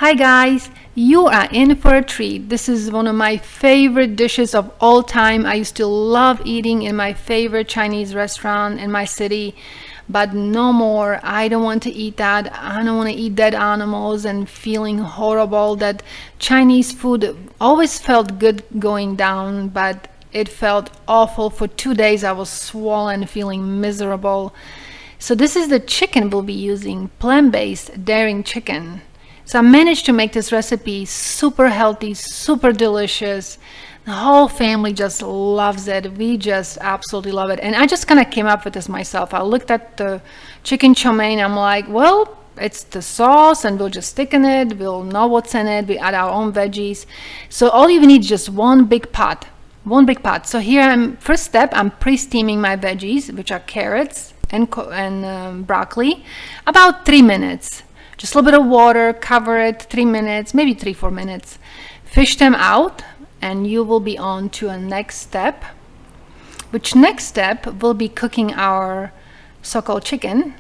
Hi guys, you are in for a treat. This is one of my favorite dishes of all time. I used to love eating in my favorite Chinese restaurant in my city, but no more. I don't want to eat that. I don't want to eat dead animals and feeling horrible. That Chinese food always felt good going down, but it felt awful. For 2 days I was swollen, feeling miserable. So this is the chicken we'll be using, plant-based daring chicken. So I managed to make this recipe super healthy, super delicious. The whole family just loves it. We just absolutely love it. And I just kind of came up with this myself. I looked at the chicken chow mein. I'm like, well, it's the sauce and we'll just thicken it. We'll know what's in it. We add our own veggies. So all you need is just one big pot. One big pot. So here first step, I'm pre-steaming my veggies, which are carrots and broccoli, about 3 minutes. Just a little bit of water, cover it, 3 minutes, maybe 3-4 minutes. Fish them out, and you will be on to a next step, which next step will be cooking our so-called chicken.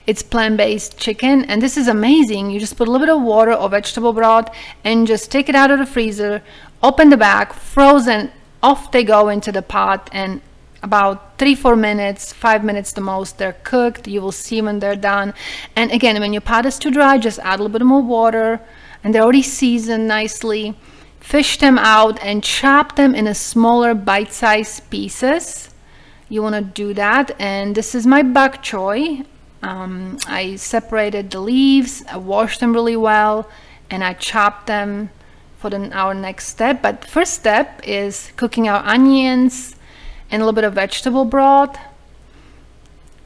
It's plant-based chicken, and this is amazing. You just put a little bit of water or vegetable broth and just take it out of the freezer, open the bag, frozen, off they go into the pot, and about 3-4 minutes, 5 minutes the most, they're cooked. You will see when they're done. And again, when your pot is too dry, just add a little bit more water, and they're already seasoned nicely. Fish them out and chop them in a smaller bite-sized pieces. You want to do that. And this is my bok choy. I separated the leaves, I washed them really well, and I chopped them for our next step. But first step is cooking our onions and a little bit of vegetable broth,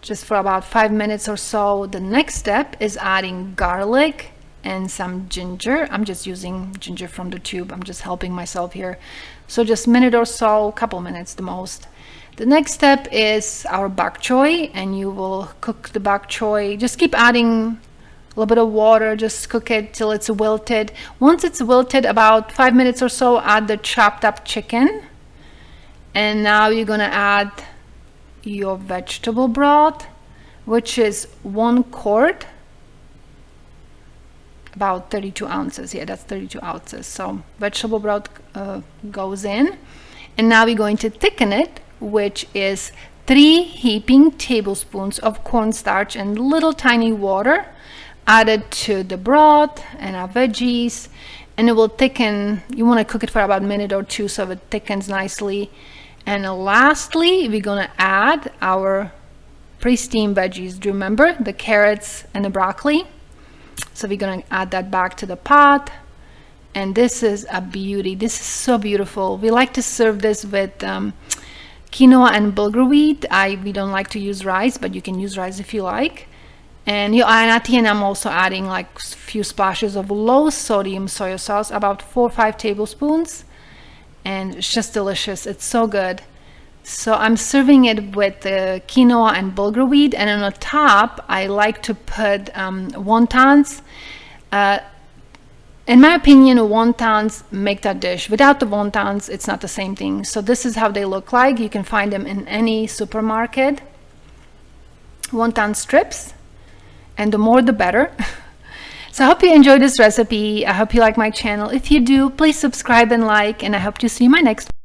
just for about 5 minutes or so. The next step is adding garlic and some ginger. I'm just using ginger from the tube. I'm just helping myself here. So just a minute or so, couple minutes the most. The next step is our bok choy, and you will cook the bok choy. Just keep adding a little bit of water, just cook it till it's wilted. Once it's wilted, about 5 minutes or so, add the chopped up chicken. And now you're gonna add your vegetable broth, which is 1 quart, about 32 ounces. Yeah, that's 32 ounces. So vegetable broth goes in. And now we're going to thicken it, which is 3 heaping tablespoons of cornstarch and little tiny water added to the broth and our veggies. And it will thicken. You want to cook it for about a minute or two so it thickens nicely. And lastly, we're gonna add our pre-steamed veggies. Do you remember the carrots and the broccoli? So we're gonna add that back to the pot. And this is a beauty. This is so beautiful. We like to serve this with quinoa and bulgur wheat. We don't like to use rice, but you can use rice if you like. And at the end, I'm also adding like a few splashes of low sodium soy sauce, about 4 or 5 tablespoons. And it's just delicious. It's so good. So I'm serving it with quinoa and bulgur wheat, and on the top I like to put wontons. In my opinion, wontons make that dish. Without the wontons, it's not the same thing. So this is how they look like. You can find them in any supermarket. Wonton strips, and the more the better. So I hope you enjoyed this recipe. I hope you like my channel. If you do, please subscribe and like, and I hope to see you in my next one.